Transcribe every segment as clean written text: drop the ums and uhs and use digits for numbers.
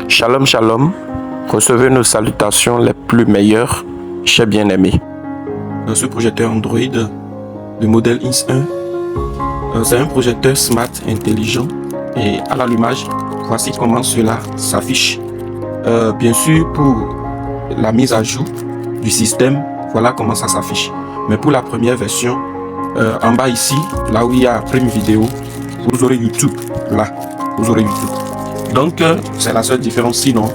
Shalom, shalom. Recevez nos salutations les plus meilleures, chers bien-aimés. Ce projecteur Android, le modèle INS1, c'est un projecteur smart intelligent et à l'allumage, voici comment cela s'affiche. Bien sûr, pour la mise à jour du système, voilà comment ça s'affiche. Mais pour la première version, en bas ici, là où il y a Prime Vidéo, vous aurez YouTube. Là, vous aurez YouTube. Donc, c'est la seule différence. Sinon,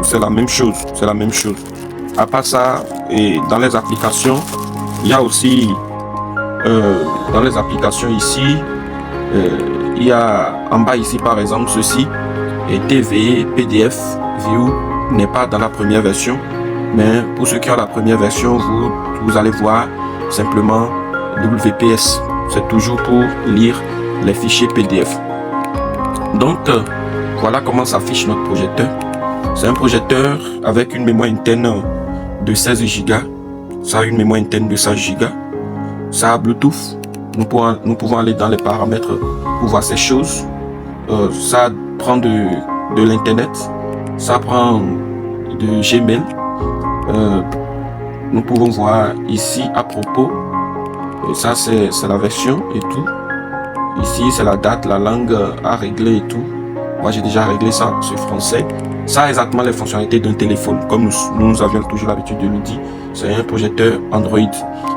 c'est la même chose. C'est la même chose. À part ça, et dans les applications, il y a aussi, dans les applications ici, il y a en bas ici, par exemple, ceci, et TV, PDF, View n'est pas dans la première version. Mais pour ceux qui ont la première version, vous allez voir simplement WPS. C'est toujours pour lire les fichiers PDF. Donc, voilà comment s'affiche notre projecteur. C'est un projecteur avec une mémoire interne de 16 Go. Ça a une mémoire interne de 16 Go. Ça a Bluetooth. Nous pouvons aller dans les paramètres pour voir ces choses. Ça prend de l'internet. Ça prend de Gmail. Nous pouvons voir ici à propos. Et ça c'est la version et tout. Ici c'est la date, la langue à régler et tout. Moi j'ai déjà réglé ça sur français. Ça a exactement les fonctionnalités d'un téléphone. Comme nous avions toujours l'habitude de le dire. C'est un projecteur Android.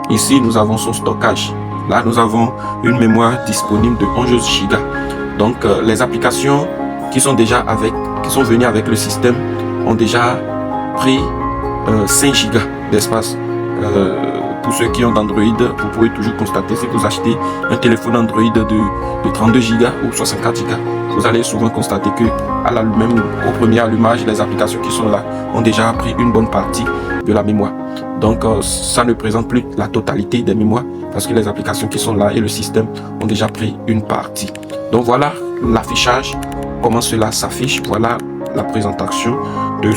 Ici nous avons son stockage. Là nous avons une mémoire disponible de 11 Go. Donc les applications qui sont venues avec le système ont déjà pris 5 Go d'espace. Pour ceux qui ont d'Android, vous pouvez toujours constater, si vous achetez un téléphone Android de 32 Go ou 64 Go, vous allez souvent constater que même au premier allumage, les applications qui sont là ont déjà pris une bonne partie de la mémoire. Donc ça ne présente plus la totalité des mémoires parce que les applications qui sont là et le système ont déjà pris une partie. Donc voilà l'affichage, comment cela s'affiche. Voilà la présentation de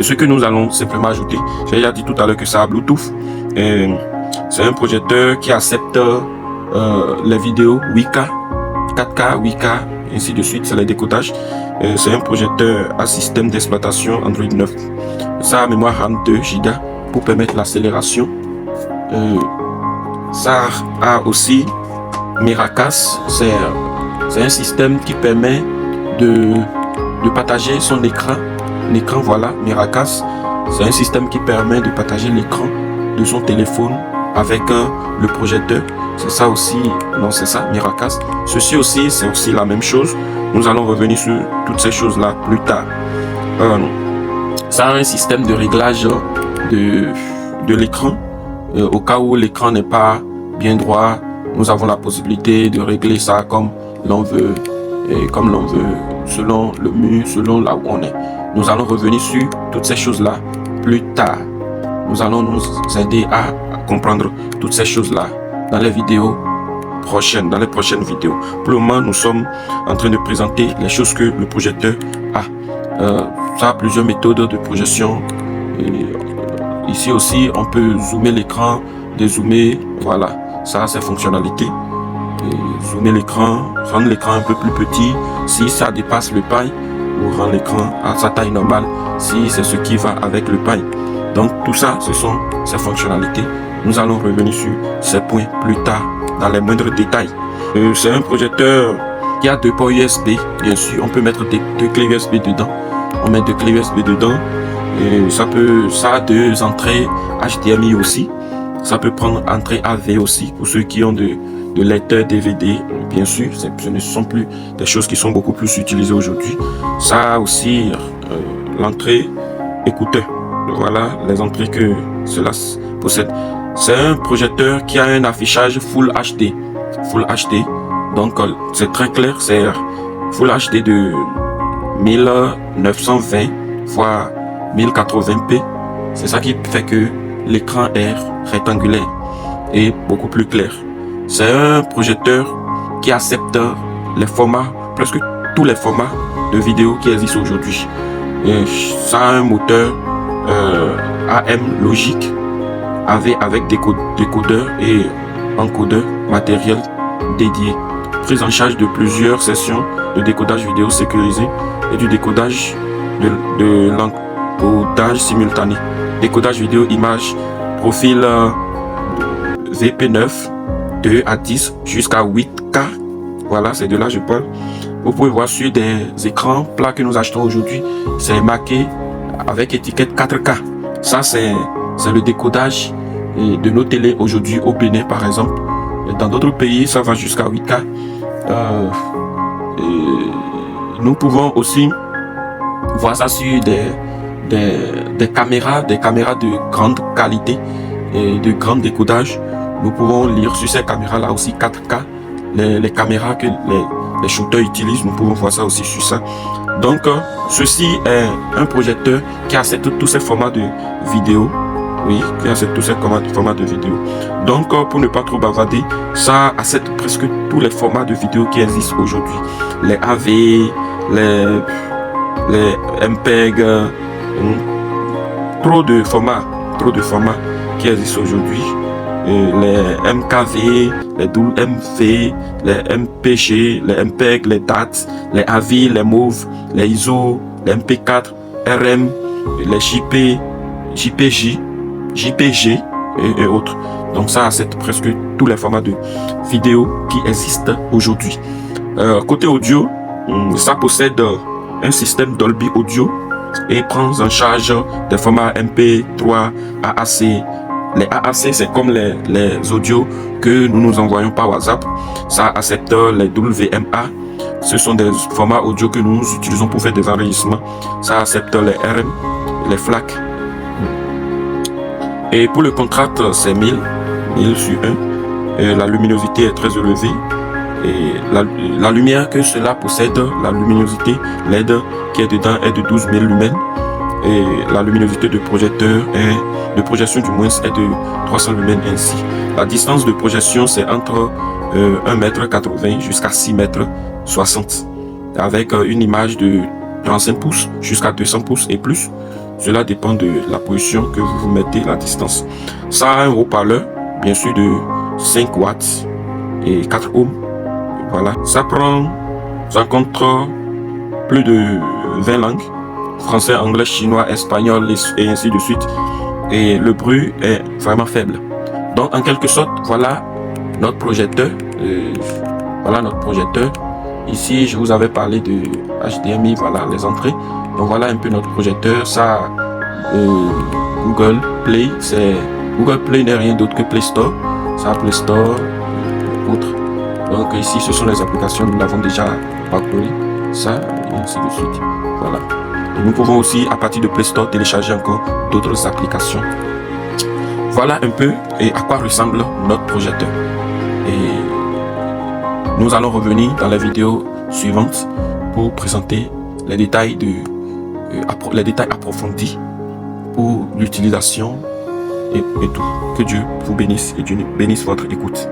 ce que nous allons simplement ajouter. J'ai déjà dit tout à l'heure que ça a Bluetooth. C'est un projecteur qui accepte les vidéos 8K, 4K, 8K, ainsi de suite. C'est les décodages. C'est un projecteur à système d'exploitation Android 9. Ça a mémoire RAM 2 Go pour permettre l'accélération. Ça a aussi Miracast. C'est un système qui permet de partager son écran. L'écran, voilà, Miracast, c'est un système qui permet de partager l'écran de son téléphone avec le projecteur. C'est ça aussi, non c'est ça, Miracast. Ceci aussi, c'est aussi la même chose. Nous allons revenir sur toutes ces choses-là plus tard. Ça a un système de réglage de l'écran. Au cas où l'écran n'est pas bien droit, nous avons la possibilité de régler ça comme l'on veut, selon le mur, selon là où on est. Nous allons revenir sur toutes ces choses-là plus tard. Nous allons nous aider à comprendre toutes ces choses-là dans les vidéos prochaines, dans les prochaines vidéos. Pour le moment, nous sommes en train de présenter les choses que le projecteur a. Ça a plusieurs méthodes de projection. Et ici aussi, on peut zoomer l'écran, dézoomer, voilà. Ça a ses fonctionnalités. Et zoomer l'écran, rendre l'écran un peu plus petit si ça dépasse le paille, ou rendre l'écran à sa taille normale si c'est ce qui va avec le paille. Donc tout ça, ce sont ces fonctionnalités. Nous allons revenir sur ces points plus tard dans les moindres détails. C'est un projecteur qui a 2 ports USB. Bien sûr, on peut mettre deux clés USB dedans. On met 2 clés USB dedans. Et ça a 2 entrées HDMI aussi. Ça peut prendre entrée AV aussi pour ceux qui ont de lecteurs DVD. Bien sûr, ce ne sont plus des choses qui sont beaucoup plus utilisées aujourd'hui. Ça a aussi l'entrée écouteur. Voilà les entrées que cela possède. C'est un projecteur qui a un affichage Full HD. Full HD. Donc c'est très clair. C'est Full HD de 1920 x 1080p. C'est ça qui fait que l'écran est rectangulaire et beaucoup plus clair. C'est un projecteur qui accepte les formats, presque tous les formats de vidéos qui existent aujourd'hui. Ça a un moteur AM logique avec décodeur et encodeur matériel dédié. prise en charge de plusieurs sessions de décodage vidéo sécurisé et du décodage de l'encodage simultané. Décodage vidéo image profil VP9 de à 10 jusqu'à 8K. Voilà, c'est de là que je parle. Vous pouvez voir sur des écrans plats que nous achetons aujourd'hui, c'est marqué avec étiquette 4K. Ça, c'est le décodage de nos télés aujourd'hui au Bénin, par exemple. Et dans d'autres pays, ça va jusqu'à 8K. Nous pouvons aussi voir ça sur des caméras de grande qualité et de grand décodage. Nous pouvons lire sur ces caméras-là aussi 4K. Les caméras que les shooters utilisent, nous pouvons voir ça aussi sur ça. Donc, ceci est un projecteur qui accepte tous ces formats de vidéo. Oui, qui accepte tous ces formats de vidéo. Donc, pour ne pas trop bavarder, ça accepte presque tous les formats de vidéo qui existent aujourd'hui. Les AV, les MPEG, trop de formats qui existent aujourd'hui. Les MKV, les WMV, les MPG, les MPEG, les DAT, les AVI, les MOV, les ISO, les MP4, RM, les JPG et autres. Donc ça accepte presque tous les formats de vidéo qui existent aujourd'hui. Côté audio, ça possède un système Dolby Audio et prend en charge des formats MP3, AAC. Les AAC, c'est comme les audios que nous envoyons par WhatsApp. Ça accepte les WMA. Ce sont des formats audio que nous utilisons pour faire des enregistrements. Ça accepte les RM, les FLAC. Et pour le contraste, c'est 1000 sur 1. Et la luminosité est très élevée. Et la lumière que cela possède, la luminosité LED qui est dedans est de 12 000 lumens. Et la luminosité de projection du moins est de 300 lumens ainsi. La distance de projection c'est entre 1,80 m jusqu'à 6,60 m avec une image de 35 pouces jusqu'à 200 pouces et plus. Cela dépend de la position que vous mettez, la distance. Ça a un haut-parleur bien sûr de 5 watts et 4 ohms. Voilà, ça prend en compte plus de 20 langues. Français, anglais, chinois, espagnol et ainsi de suite. Et le bruit est vraiment faible. Donc en quelque sorte, voilà notre projecteur. Ici, je vous avais parlé de HDMI, voilà les entrées. Donc voilà un peu notre projecteur. Ça, Google Play, Google Play n'est rien d'autre que Play Store. Ça, Play Store, autre. Donc ici, ce sont les applications, nous l'avons déjà parcouru. Ça, et ainsi de suite. Voilà. Et nous pouvons aussi, à partir de Play Store, télécharger encore d'autres applications. Voilà un peu et à quoi ressemble notre projecteur. Et nous allons revenir dans la vidéo suivante pour présenter les détails approfondis pour l'utilisation et tout. Que Dieu vous bénisse et Dieu bénisse votre écoute.